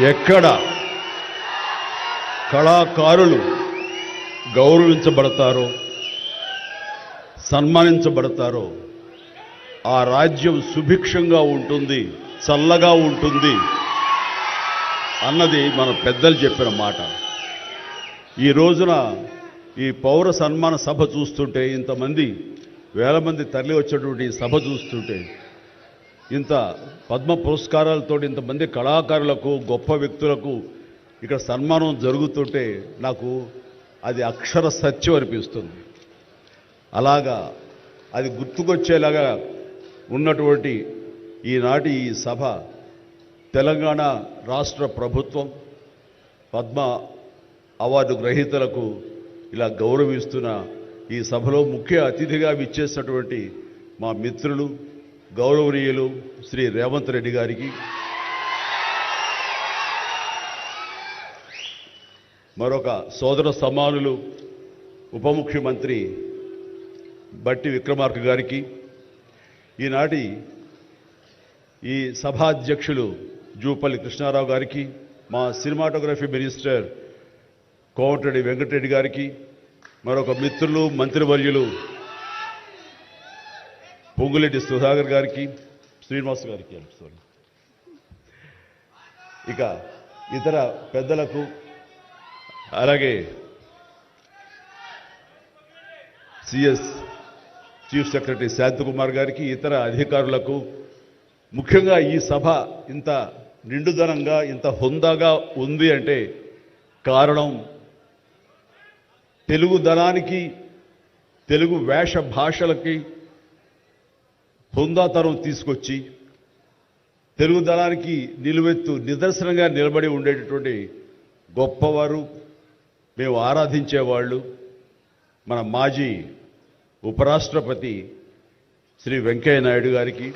ఎక్కడ కళాకారులు గౌరవించబడతారో సన్మానించబడతారో ఆ రాజ్యం సుభిక్షంగా ఉంటుంది, చల్లగా ఉంటుంది అన్నది మన పెద్దలు చెప్పిన మాట. ఈ రోజున ఈ పౌర సన్మాన సభ చూస్తుంటే, ఇంతమంది వేల మంది తరలి వచ్చేటువంటి సభ చూస్తుంటే, ఇంత పద్మ పురస్కారాలతో ఇంతమంది కళాకారులకు గొప్ప వ్యక్తులకు ఇక్కడ సన్మానం జరుగుతుంటే నాకు అది అక్షర సత్యం అనిపిస్తుంది. అలాగా అది గుర్తుకొచ్చేలాగా ఉన్నటువంటి ఈనాటి ఈ సభ తెలంగాణ రాష్ట్ర ప్రభుత్వం పద్మ అవార్డు గ్రహీతలకు ఇలా గౌరవిస్తున్న ఈ సభలో ముఖ్య అతిథిగా విచ్చేసినటువంటి మా మిత్రులు గౌరవనీయులు శ్రీ రేవంత్ రెడ్డి గారికి, మరొక సోదర సమానులు ఉప ముఖ్యమంత్రి బట్టి విక్రమార్క గారికి, ఈనాటి ఈ సభాధ్యక్షులు జూపల్లి కృష్ణారావు గారికి, మా సినిమాటోగ్రఫీ మినిస్టర్ కోమటిరెడ్డి వెంకటరెడ్డి గారికి, మరొక మిత్రులు మంత్రివర్యులు పొంగులేటి సుధాకర్ గారికి, శ్రీనివాస్ గారికి, ఇక ఇతర పెద్దలకు, అలాగే సిఎస్ చీఫ్ సెక్రటరీ శాంతకుమార్ గారికి, ఇతర అధికారులకు, ముఖ్యంగా ఈ సభ ఇంత నిండుదనంగా ఇంత హుందాగా ఉంది అంటే కారణం తెలుగుదనానికి, తెలుగు వేష భాషలకి హుందాతనం తీసుకొచ్చి తెలుగుదనానికి నిలువెత్తు నిదర్శనంగా నిలబడి ఉండేటటువంటి గొప్పవారు, మేము ఆరాధించేవాళ్ళు మన మాజీ ఉపరాష్ట్రపతి శ్రీ వెంకయ్య నాయుడు గారికి,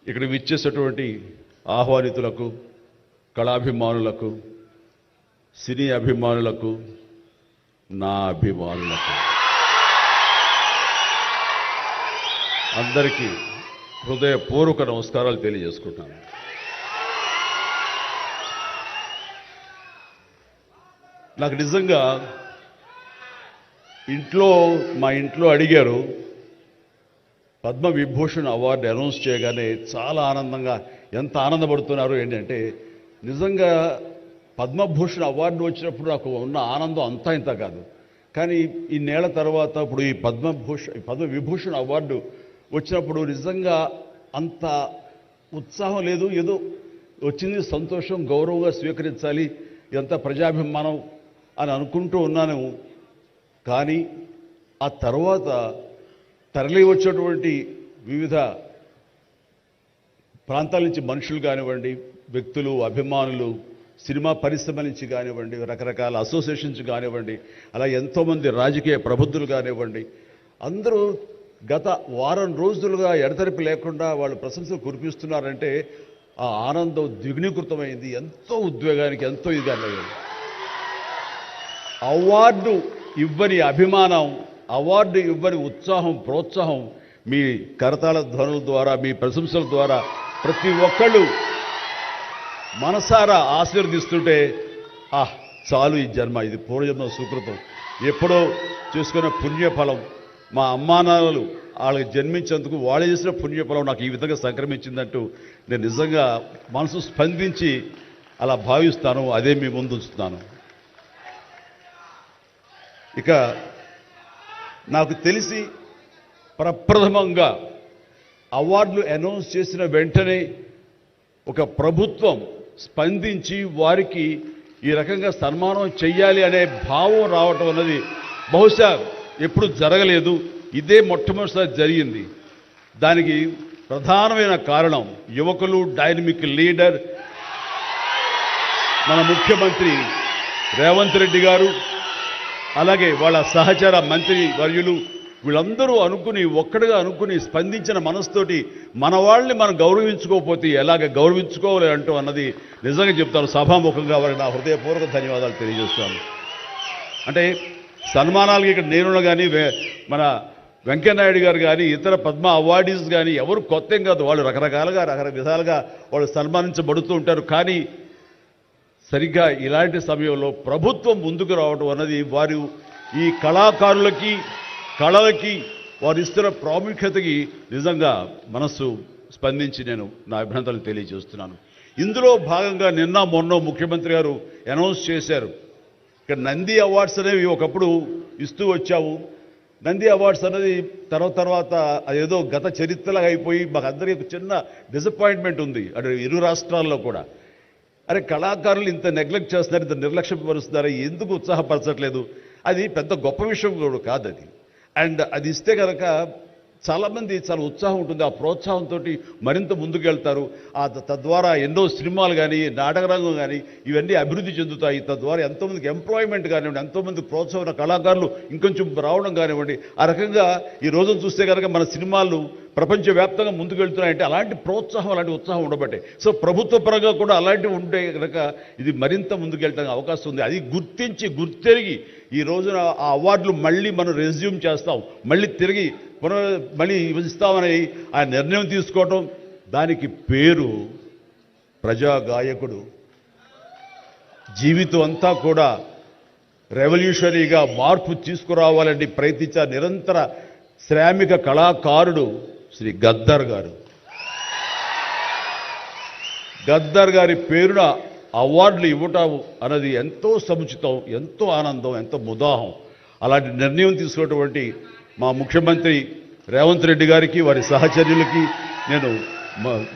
ఇక్కడ విచ్చేసేటువంటి ఆహ్వానితులకు, కళాభిమానులకు, సినీ అభిమానులకు, నా అభిమానులకు అందరికీ హృదయపూర్వక నమస్కారాలు తెలియజేసుకుంటాను. నాకు నిజంగా మా ఇంట్లో అడిగారు, పద్మ విభూషణ్ అవార్డు అనౌన్స్ చేయగానే చాలా ఆనందంగా, ఎంత ఆనందపడుతున్నారు ఏంటంటే, నిజంగా పద్మభూషణ్ అవార్డు వచ్చినప్పుడు నాకు ఉన్న ఆనందం అంతా ఇంత కాదు. కానీ ఇన్నేళ్ల తర్వాత ఇప్పుడు ఈ పద్మ విభూషణ్ అవార్డు వచ్చినప్పుడు నిజంగా అంత ఉత్సాహం లేదు. ఏదో వచ్చింది, సంతోషం, గౌరవంగా స్వీకరించాలి, ఎంత ప్రజాభిమానం అని అనుకుంటూ ఉన్నాను. కానీ ఆ తర్వాత తరలి వచ్చేటువంటి వివిధ ప్రాంతాల నుంచి మనుషులు కానివ్వండి, వ్యక్తులు, అభిమానులు, సినిమా పరిశ్రమ నుంచి కానివ్వండి, రకరకాల అసోసియేషన్స్ కానివ్వండి, అలా ఎంతోమంది రాజకీయ ప్రబుద్ధులు కానివ్వండి, అందరూ గత వారం రోజులుగా ఎడతెరిపి లేకుండా వాళ్ళు ప్రశంసలు కురిపిస్తున్నారంటే ఆ ఆనందం ద్విగుణీకృతమైంది. ఎంతో ఉద్వేగానికి, ఎంతో ఇదిగా అవార్డు ఇవ్వని అభిమానం, అవార్డు ఇవ్వని ఉత్సాహం, ప్రోత్సాహం మీ కరతాళ ధ్వనుల ద్వారా, మీ ప్రశంసల ద్వారా ప్రతి ఒక్కళ్ళు మనసారా ఆశీర్వదిస్తుంటే చాలు, ఈ జన్మ, ఇది పూర్వజన్మ సుకృతం, ఎప్పుడో చేసుకున్న పుణ్యఫలం, మా అమ్మానాన్నలు వాళ్ళకి జన్మించేందుకు వాళ్ళు చేసిన పుణ్యఫలం నాకు ఈ విధంగా సంక్రమించిందంటూ నేను నిజంగా మనసు స్పందించి అలా భావిస్తాను. అదే మీ ముందు ఉంచుతున్నాను. ఇక నాకు తెలిసి ప్రప్రథమంగా అవార్డులు అనౌన్స్ చేసిన వెంటనే ఒక ప్రభుత్వం స్పందించి వారికి ఈ రకంగా సన్మానం చెయ్యాలి అనే భావం రావటం అన్నది బహుశా ఎప్పుడు జరగలేదు. ఇదే మొట్టమొదటిసారి జరిగింది. దానికి ప్రధానమైన కారణం యువకులు, డైనమిక్ లీడర్ మన ముఖ్యమంత్రి రేవంత్ రెడ్డి గారు, అలాగే వాళ్ళ సహచర మంత్రి వర్యులు, వీళ్ళందరూ ఒక్కడిగా అనుకుని స్పందించిన మనసుతోటి మన వాళ్ళని మనం గౌరవించుకోకపోతే ఎలాగ గౌరవించుకోవాలి అంటూ అన్నది నిజంగా చెప్తాను. సభాముఖంగా వారికి నా హృదయపూర్వక ధన్యవాదాలు తెలియజేస్తాను. అంటే సన్మానాలకి ఇక్కడ నేను కానీ మన వెంకయ్యనాయుడు గారు కానీ ఇతర పద్మ అవార్డీస్ కానీ ఎవరు కొత్త ఏం కాదు, వాళ్ళు రకరకాలుగా విధాలుగా వాళ్ళు సన్మానించబడుతూ ఉంటారు. కానీ సరిగ్గా ఇలాంటి సమయంలో ప్రభుత్వం ముందుకు రావడం అన్నది వారు ఈ కళాకారులకి కళలకి వారు ఇస్తున్న ప్రాముఖ్యతకి నిజంగా మనస్సు స్పందించి నేను నా అభినందనలు తెలియజేస్తున్నాను. ఇందులో భాగంగా నిన్న మొన్న ముఖ్యమంత్రి గారు అనౌన్స్ చేశారు, ఇక్కడ నంది అవార్డ్స్ అనేవి ఒకప్పుడు ఇస్తూ వచ్చావు. నంది అవార్డ్స్ అనేది తర్వాత అదేదో గత చరిత్రలాగా అయిపోయి మాకు అందరికీ చిన్న డిసప్పాయింట్మెంట్ ఉంది అటు ఇరు రాష్ట్రాల్లో కూడా. అరే కళాకారులు ఇంత నెగ్లెక్ట్ చేస్తున్నారు, ఇంత నిర్లక్ష్యపరుస్తున్నారు, ఎందుకు ఉత్సాహపరచట్లేదు? అది పెద్ద గొప్ప విషయం కూడా కాదు అది. అండ్ అది ఇస్తే కనుక చాలామంది చాలా ఉత్సాహం ఉంటుంది, ఆ ప్రోత్సాహంతో మరింత ముందుకెళ్తారు. తద్వారా ఎన్నో సినిమాలు కానీ నాటకరంగం కానీ ఇవన్నీ అభివృద్ధి చెందుతాయి. తద్వారా ఎంతోమందికి ఎంప్లాయ్మెంట్ కానివ్వండి, ఎంతోమంది ప్రోత్సాహం కళాకారులు ఇంకొంచెం రావడం కానివ్వండి. ఆ రకంగా ఈ రోజును చూస్తే కనుక మన సినిమాలు ప్రపంచవ్యాప్తంగా ముందుకెళ్తున్నాయంటే అలాంటి ప్రోత్సాహం అలాంటి ఉత్సాహం ఉండబట్టే. సో ప్రభుత్వ పరంగా కూడా అలాంటివి ఉంటే కనుక ఇది మరింత ముందుకెళ్ళడానికి అవకాశం ఉంది. అది గుర్తెరిగి ఈ రోజున ఆ అవార్డులు మళ్ళీ మనం రెజ్యూమ్ చేస్తాం, మళ్ళీ తిరిగి మళ్ళీ ఇస్తామని ఆ నిర్ణయం తీసుకోవటం, దానికి పేరు ప్రజా గాయకుడు. జీవితం అంతా కూడా రెవల్యూషనరీగా మార్పు తీసుకురావాలని ప్రయత్నించే నిరంతర శ్రామిక కళాకారుడు శ్రీ గద్దర్ గారు. గద్దర్ గారి పేరున అవార్డులు ఇవ్వటం అన్నది ఎంతో సముచితం, ఎంతో ఆనందం, ఎంతో ముదాహం. అలాంటి నిర్ణయం తీసుకున్నటువంటి మా ముఖ్యమంత్రి రేవంత్ రెడ్డి గారికి వారి సహచర్యులకి నేను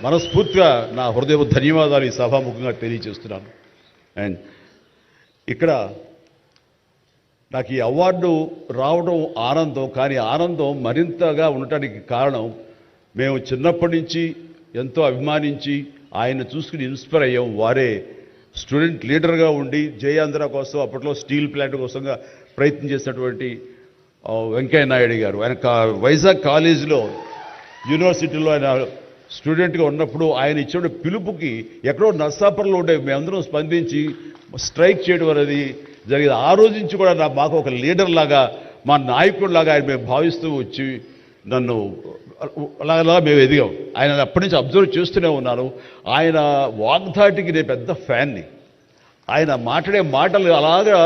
మనస్ఫూర్తిగా నా హృదయ ధన్యవాదాలు ఈ సభాముఖంగా తెలియజేస్తున్నాను. అండ్ ఇక్కడ నాకు ఈ అవార్డు రావడం ఆనందం, కానీ ఆనందం మరింతగా ఉండటానికి కారణం మేము చిన్నప్పటి నుంచి ఎంతో అభిమానించి ఆయన చూసుకుని ఇన్స్పైర్ అయ్యాం. వారే స్టూడెంట్ లీడర్గా ఉండి జయాంధ్ర కోసం అప్పట్లో స్టీల్ ప్లాంట్ కోసంగా ప్రయత్నం చేసినటువంటి వెంకయ్యనాయుడు గారు. ఆయన వైజాగ్ కాలేజీలో యూనివర్సిటీలో ఆయన స్టూడెంట్గా ఉన్నప్పుడు ఆయన ఇచ్చిన పిలుపుకి ఎక్కడో నర్సాపురంలో ఉండే మేమందరం స్పందించి స్ట్రైక్ చేయడం అనేది జరిగింది. ఆ రోజు నుంచి కూడా మాకు ఒక లీడర్ లాగా, మా నాయకుడిలాగా ఆయన మేము భావిస్తూ వచ్చి నన్ను అలాగా మేము ఎదిగాం. ఆయన అప్పటి నుంచి అబ్జర్వ్ చేస్తూనే ఉన్నాను. ఆయన వాగ్ధాటికి నేను పెద్ద ఫ్యాన్ని. ఆయన మాట్లాడే మాటలు అలాగా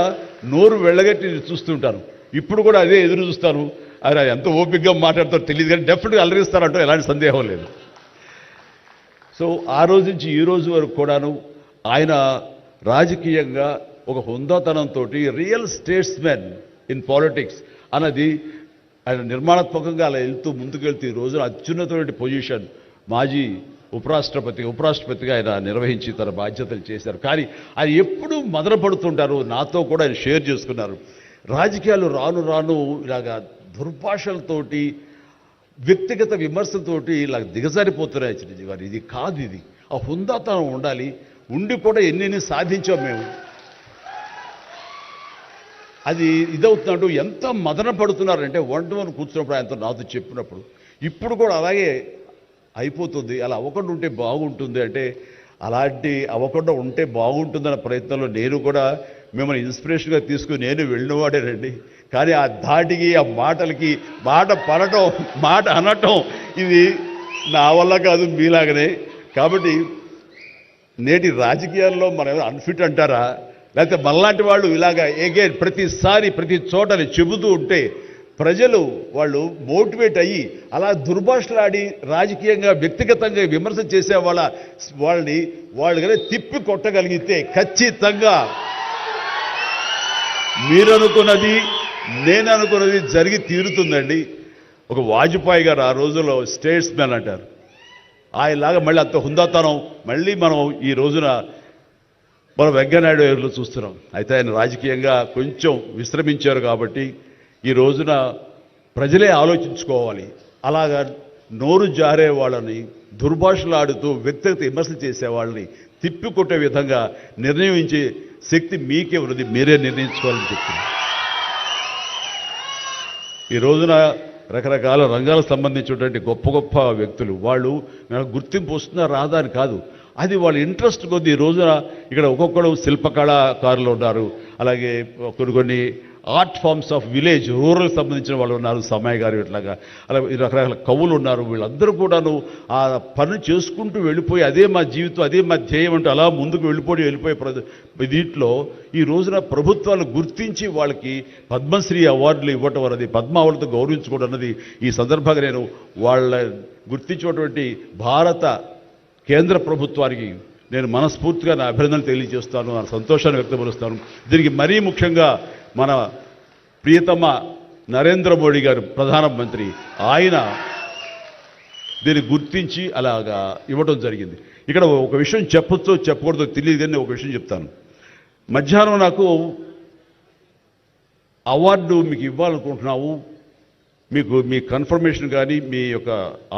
నోరు వెళ్ళగట్టి చూస్తుంటాను. ఇప్పుడు కూడా అదే ఎదురు చూస్తాను. ఆయన ఎంత ఓపికగా మాట్లాడతారో తెలియదు, కానీ డెఫినెట్గా అలరిస్తారంటూ ఎలాంటి సందేహం లేదు. సో ఆ రోజు నుంచి ఈ రోజు వరకు కూడాను ఆయన రాజకీయంగా ఒక హుందాతనంతో రియల్ స్టేట్స్మెన్ ఇన్ పాలిటిక్స్ అన్నది ఆయన నిర్మాణాత్మకంగా అలా ముందుకెళ్తూ ఈ రోజున అత్యున్నతమైన పొజిషన్ మాజీ ఉపరాష్ట్రపతిగా ఆయన నిర్వహించి తన బాధ్యతలు చేశారు. కానీ ఆయన ఎప్పుడూ మదనపడుతుంటారు. నాతో కూడా ఆయన షేర్ చేసుకున్నారు. రాజకీయాలు రాను ఇలాగా దుర్భాషలతోటి వ్యక్తిగత విమర్శలతోటి ఇలా దిగజారిపోతున్నాయి చిరంజీవి గారు. ఇది కాదు, ఇది ఆ హుందాతనం ఉండాలి. ఉండి కూడా ఎన్ని సాధించాం మేము. అది ఇదవుతున్నట్టు ఎంత మదన పడుతున్నారంటే వన్ కూర్చున్నప్పుడు ఆయనతో నాతో చెప్పినప్పుడు ఇప్పుడు కూడా అలాగే అయిపోతుంది. అలా అవ్వకుండా ఉంటే బాగుంటుంది అంటే అలాంటి అవ్వకుండా ఉంటే బాగుంటుందన్న ప్రయత్నంలో నేను కూడా మిమ్మల్ని ఇన్స్పిరేషన్గా తీసుకుని నేను వెళ్ళినవాడేనండి. కానీ ఆ ధాటికి ఆ మాటలకి మాట పడటం మాట అనటం ఇది నా వల్ల కాదు, మీలాగనే. కాబట్టి నేటి రాజకీయాల్లో మనం అన్ఫిట్ అంటారా, లేకపోతే మనలాంటి వాళ్ళు ఇలాగా ఎగైన్ ప్రతిసారి ప్రతి చోటని చెబుతూ ఉంటే ప్రజలు వాళ్ళు మోటివేట్ అయ్యి అలా దుర్భాషలాడి రాజకీయంగా వ్యక్తిగతంగా విమర్శ చేసే వాళ్ళని కానీ తిప్పి కొట్టగలిగితే ఖచ్చితంగా మీరనుకున్నది నేను అనుకున్నది జరిగి తీరుతుందండి. ఒక వాజ్పేయి గారు ఆ రోజుల్లో స్టేట్స్మెన్ అంటారు. ఆయనలాగా మళ్ళీ అంత హుందాతనం మళ్ళీ మనం ఈ రోజున మనం వెంకయ్యనాయుడు గారిలో చూస్తున్నాం. అయితే ఆయన రాజకీయంగా కొంచెం విశ్రమించారు కాబట్టి ఈ రోజున ప్రజలే ఆలోచించుకోవాలి. అలాగా నోరు జారే వాళ్ళని దుర్భాషలాడుతూ వ్యక్తిగత విమర్శలు చేసేవాళ్ళని తిప్పికొట్టే విధంగా నిర్ణయించే శక్తి మీకే ఉన్నది, మీరే నిర్ణయించుకోవాలని చెప్తున్నారు. ఈ రోజున రకరకాల రంగాలకు సంబంధించినటువంటి గొప్ప గొప్ప వ్యక్తులు వాళ్ళు గుర్తింపు వస్తున్నా రాదా అని కాదు, అది వాళ్ళ ఇంట్రెస్ట్ కొద్ది. ఈ రోజున ఇక్కడ ఒక్కొక్కరు శిల్పకళాకారులు ఉన్నారు, అలాగే కొన్ని art forms of village rural సంబంధించిన వాళ్ళు ఉన్నారు, సమయ గారు ఇట్లాగా అలా రకరకాల కవులు ఉన్నారు. వీళ్ళందరూ కూడాను ఆ పని చేసుకుంటూ వెళ్ళిపోయి అదే మా జీవితం, అదే మా ధ్యేయం అంటూ అలా ముందుకు వెళ్ళిపోయే దీంట్లో ఈ రోజున ప్రభుత్వాలు గుర్తించి వాళ్ళకి పద్మశ్రీ అవార్డులు ఇవ్వటం అన్నది, పద్మ అవార్డుతో గౌరవించుకోవడం అన్నది ఈ సందర్భంగా నేను వాళ్ళ గుర్తించినటువంటి భారత కేంద్ర ప్రభుత్వానికి నేను మనస్ఫూర్తిగా నా అభినందనలు తెలియజేస్తాను, నా సంతోషాన్ని వ్యక్తపరుస్తాను. దీనికి మరీ ముఖ్యంగా మన ప్రియతమ నరేంద్ర మోడీ గారు ప్రధానమంత్రి, ఆయన దీన్ని గుర్తించి అలాగా ఇవ్వడం జరిగింది. ఇక్కడ ఒక విషయం చెప్పొచ్చో చెప్పకూడదో తెలియదు, కానీ ఒక విషయం చెప్తాను. మధ్యాహ్నం నాకు అవార్డు మీకు ఇవ్వాలనుకుంటున్నాము, మీకు మీ కన్ఫర్మేషన్ కానీ మీ యొక్క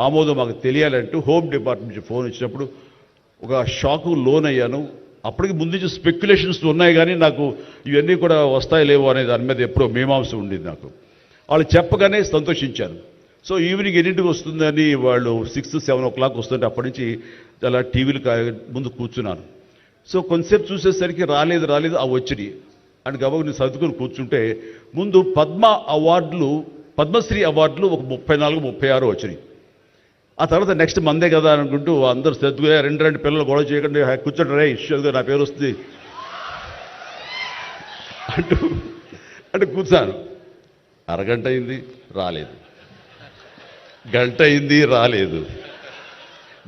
ఆమోదం మాకు తెలియాలంటూ హోమ్ డిపార్ట్మెంట్ నుంచి ఫోన్ వచ్చినప్పుడు ఒక షాకు లోన్ అయ్యాను. అప్పటికి ముందు నుంచి స్పెక్యులేషన్స్ ఉన్నాయి, కానీ నాకు ఇవన్నీ కూడా వస్తాయి లేవో అనే దాని మీద ఎప్పుడో మీమాంస ఉండేది నాకు. వాళ్ళు చెప్పగానే సంతోషించాను. సో ఈవినింగ్ ఎన్నింటికి వస్తుందని వాళ్ళు 6-7 o'clock వస్తుంటే అప్పటి నుంచి అలా టీవీలు ముందు కూర్చున్నాను. సో కొంతసేపు చూసేసరికి రాలేదు వచ్చినాయి అని గబగ నేను సర్దుకొని కూర్చుంటే ముందు పద్మశ్రీ అవార్డులు ఒక 34-36 వచ్చినాయి. ఆ తర్వాత నెక్స్ట్ మందే కదా అనుకుంటూ అందరూ సర్దుగా రెండు పిల్లలు గొడవ చేయకుండా కూర్చోండి రే ఇష్యూగా నా పేరు వస్తుంది అంటూ కూర్చాను. అరగంట అయింది రాలేదు, గంట అయింది రాలేదు,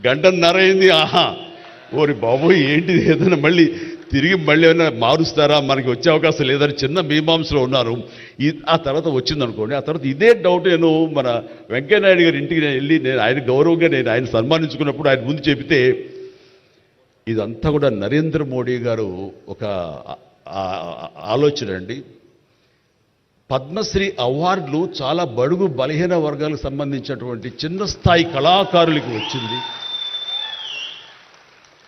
గంటన్నర అయింది. ఓరి బాబు ఏంటిది, ఏదైనా తిరిగి ఏమైనా మారుస్తారా, మనకి వచ్చే అవకాశం లేదని చిన్న మీమాంసలో ఉన్నారు. ఆ తర్వాత వచ్చిందనుకోండి. ఆ తర్వాత ఇదే డౌట్ నేను మన వెంకయ్యనాయుడు గారి ఇంటికి వెళ్ళి ఆయన గౌరవంగా ఆయన సన్మానించుకున్నప్పుడు ఆయన ముందు చెబితే ఇదంతా కూడా నరేంద్ర మోడీ గారు ఒక ఆలోచన అండి. పద్మశ్రీ అవార్డులు చాలా బడుగు బలహీన వర్గాలకు సంబంధించినటువంటి చిన్న స్థాయి కళాకారులకు వచ్చింది.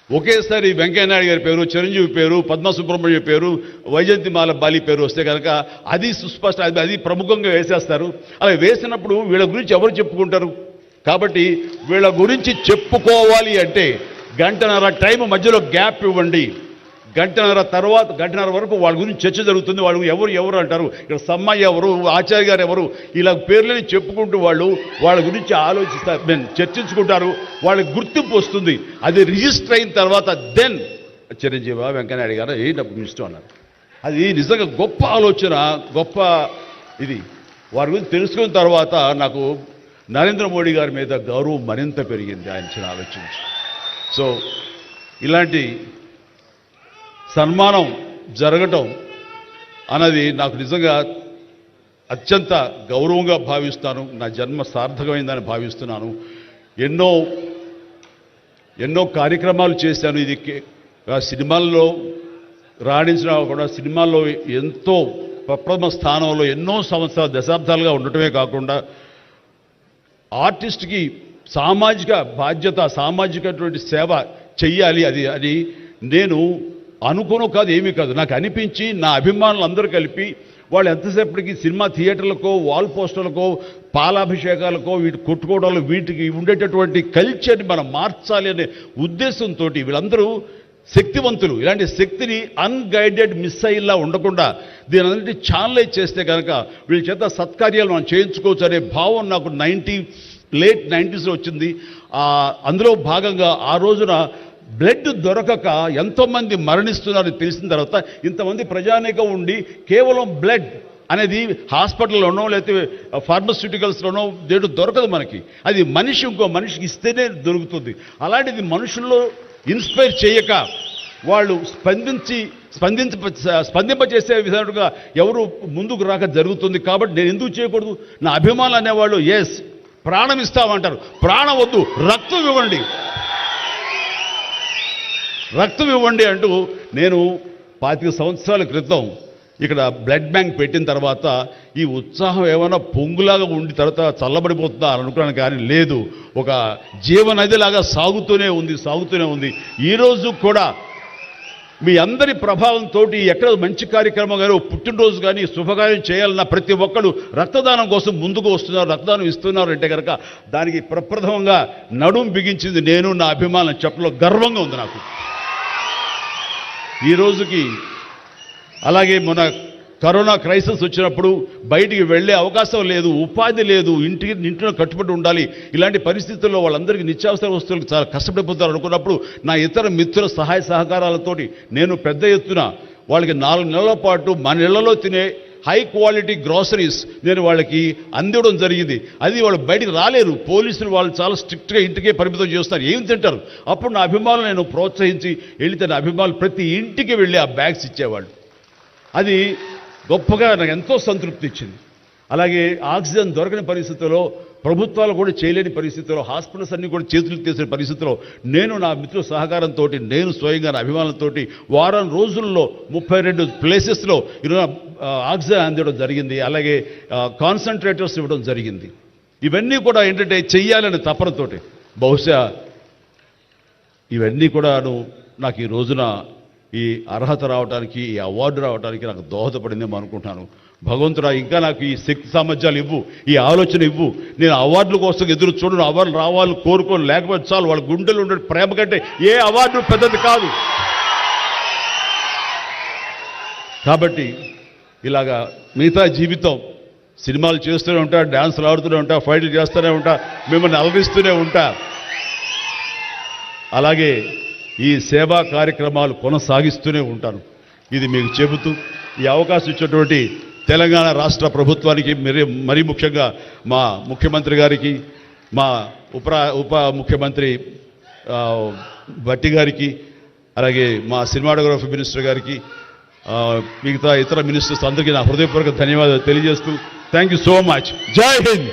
ఒకేసారి వెంకయ్యనాయుడు గారి పేరు, చిరంజీవి పేరు, పద్మ సుబ్రహ్మణ్యం పేరు, వైజయంతిమాల బాలి పేరు వస్తే కనుక అది సుస్పష్ట, అది ప్రముఖంగా వేసేస్తారు. అలా వేసినప్పుడు వీళ్ళ గురించి ఎవరు చెప్పుకుంటారు? కాబట్టి వీళ్ళ గురించి చెప్పుకోవాలి అంటే గంటన్నర టైం మధ్యలో గ్యాప్ ఇవ్వండి. గంటన్నర వరకు వాళ్ళ గురించి చర్చ జరుగుతుంది. వాళ్ళు ఎవరు అంటారు, ఇక్కడ సమ్మయ్య ఎవరు, ఆచార్య గారు ఎవరు, ఇలా పేర్లని చెప్పుకుంటూ వాళ్ళ గురించి ఆలోచిస్తారు, చర్చించుకుంటారు. వాళ్ళకి గుర్తింపు వస్తుంది. అది రిజిస్టర్ అయిన తర్వాత దెన్ చిరంజీవి వెంకయ్యనాయుడు గారు ఏంటప్పుడు ఇష్టం అన్నారు. అది నిజంగా గొప్ప ఆలోచన, గొప్ప ఇది. వారి గురించి తెలుసుకున్న తర్వాత నాకు నరేంద్ర మోడీ గారి మీద గౌరవం మరింత పెరిగింది ఆయన ఆలోచించి. సో ఇలాంటి సన్మానం జరగటం అన్నది నాకు నిజంగా అత్యంత గౌరవంగా భావిస్తాను. నా జన్మ సార్థకమైందని భావిస్తున్నాను. ఎన్నో కార్యక్రమాలు చేశాను. ఇది సినిమాల్లో రాణించిన కూడా సినిమాల్లో ఎంతో ప్రథమ స్థానంలో ఎన్నో సంవత్సరాలు దశాబ్దాలుగా ఉండటమే కాకుండా ఆర్టిస్ట్కి సామాజిక బాధ్యత, సామాజికటువంటి సేవ చెయ్యాలి. అది నేను అనుకోను కాదు, ఏమీ కాదు, నాకు అనిపించి నా అభిమానులు అందరూ కలిపి వాళ్ళు ఎంతసేపటికి సినిమా థియేటర్లకో వాల్ పోస్టర్లకో పాలాభిషేకాలకో వీటి కొట్టుకోవడాలు వీటికి ఉండేటటువంటి కల్చర్ని మనం మార్చాలి అనే ఉద్దేశంతో వీళ్ళందరూ శక్తివంతులు. ఇలాంటి శక్తిని అన్గైడెడ్ మిస్సైల్లా ఉండకుండా దీని అన్నింటి ఛానలైజ్ చేస్తే కనుక వీళ్ళ చేత సత్కార్యాలు మనం చేయించుకోవచ్చు అనే భావం నాకు లేట్ 90s వచ్చింది. అందులో భాగంగా ఆ రోజున బ్లడ్ దొరకక ఎంతోమంది మరణిస్తున్నారని తెలిసిన తర్వాత ఇంతమంది ప్రజానీకం ఉండి కేవలం బ్లడ్ అనేది హాస్పిటల్లోనో లేకపోతే ఫార్మస్యూటికల్స్లోనో దొరకదు మనకి. అది మనిషి ఇంకో మనిషికి ఇస్తేనే దొరుకుతుంది. అలాంటిది మనుషుల్లో ఇన్స్పైర్ చేయక వాళ్ళు స్పందింపచేసే విధంగా ఎవరు ముందుకు రాక జరుగుతుంది. కాబట్టి నేను ఎందుకు చేయకూడదు? నా అభిమానులు అనేవాళ్ళు ఎస్ ప్రాణం ఇస్తామంటారు. ప్రాణం వద్దు, రక్తం ఇవ్వండి అంటూ నేను 25 సంవత్సరాల క్రితం ఇక్కడ బ్లడ్ బ్యాంక్ పెట్టిన తర్వాత ఈ ఉత్సాహం ఏమైనా పొంగులాగా ఉండి తర్వాత చల్లబడిపోతుందా అని అనుకున్నాను, కానీ లేదు, ఒక జీవనదిలాగా సాగుతూనే ఉంది. ఈరోజు కూడా మీ అందరి ప్రభావంతో ఎక్కడ మంచి కార్యక్రమం కానీ పుట్టినరోజు కానీ శుభకార్యం చేయాలన్న ప్రతి ఒక్కరు రక్తదానం కోసం ముందుకు వస్తున్నారు, రక్తదానం ఇస్తున్నారు అంటే కనుక దానికి ప్రప్రథమంగా నడుం బిగించింది నేను, నా అభిమానులు చెప్పలో గర్వంగా ఉంది నాకు ఈ రోజుకి. అలాగే మొన్న కరోనా క్రైసిస్ వచ్చినప్పుడు బయటికి వెళ్ళే అవకాశం లేదు, ఉపాధి లేదు, ఇంట్లో కట్టుబడి ఉండాలి. ఇలాంటి పరిస్థితుల్లో వాళ్ళందరికీ నిత్యావసర వస్తువులకు చాలా కష్టపడిపోతారు అనుకున్నప్పుడు నా ఇతర మిత్రుల సహాయ సహకారాలతోటి నేను పెద్ద ఎత్తున వాళ్ళకి 4 నెలల పాటు మన ఇళ్లలో తినే హై క్వాలిటీ గ్రాసరీస్ నేను వాళ్ళకి అందివ్వడం జరిగింది. అది వాళ్ళు బయటికి రాలేరు, పోలీసులు వాళ్ళు చాలా స్ట్రిక్ట్గా ఇంటికే పరిమితం చేస్తారు, ఏం తింటారు. అప్పుడు నా అభిమానులు నేను ప్రోత్సహించి వెళితే నా అభిమానులు ప్రతి ఇంటికి వెళ్ళి ఆ బ్యాగ్స్ ఇచ్చేవాళ్ళు. అది గొప్పగా నాకు ఎంతో సంతృప్తి ఇచ్చింది. అలాగే ఆక్సిజన్ దొరకని పరిస్థితుల్లో, ప్రభుత్వాలు కూడా చేయలేని పరిస్థితుల్లో, హాస్పిటల్స్ అన్నీ కూడా చేతులు తీసిన పరిస్థితుల్లో నేను నా మిత్రుల సహకారంతో నేను స్వయంగా నా అభిమానులతో వారం రోజుల్లో 32 ప్లేసెస్లో ఈరోజు ఆక్సిజన్ అందివ్వడం జరిగింది. అలాగే కాన్సన్ట్రేటర్స్ ఇవ్వడం జరిగింది. ఇవన్నీ కూడా ఏంటంటే చెయ్యాలనే తపనతోటి, బహుశా ఇవన్నీ కూడాను నాకు ఈ రోజున ఈ అర్హత రావడానికి, ఈ అవార్డు రావడానికి నాకు దోహదపడిందేమో అనుకుంటున్నాను. భగవంతుడా ఇంకా నాకు ఈ శక్తి సామర్థ్యాలు ఇవ్వు, ఈ ఆలోచన ఇవ్వు. నేను అవార్డుల కోసం ఎదురు చూడను, అవార్డులు రావాలి కోరుకోను, లేకపోతే చాలు. వాళ్ళ గుండెలు ఉండే ప్రేమ కంటే ఏ అవార్డు పెద్దది కాదు. కాబట్టి ఇలాగా మిగతా జీవితం సినిమాలు చేస్తూనే ఉంటా, డ్యాన్సులు ఆడుతూనే ఉంటా, ఫైట్లు చేస్తూనే ఉంటా, మిమ్మల్ని అలరిస్తూనే ఉంటా. అలాగే ఈ సేవా కార్యక్రమాలు కొనసాగిస్తూనే ఉంటాను. ఇది మీకు చెబుతూ ఈ అవకాశం ఇచ్చినటువంటి తెలంగాణ రాష్ట్ర ప్రభుత్వానికి, మరీ ముఖ్యంగా మా ముఖ్యమంత్రి గారికి, మా ఉప ముఖ్యమంత్రి భట్టి గారికి, అలాగే మా సినిమాటోగ్రఫీ మినిస్టర్ గారికి, మిగతా ఇతర మినిస్టర్స్ అందరికీ నా హృదయపూర్వక ధన్యవాదాలు తెలియజేస్తూ థ్యాంక్ యూ సో మచ్. జై హింద్.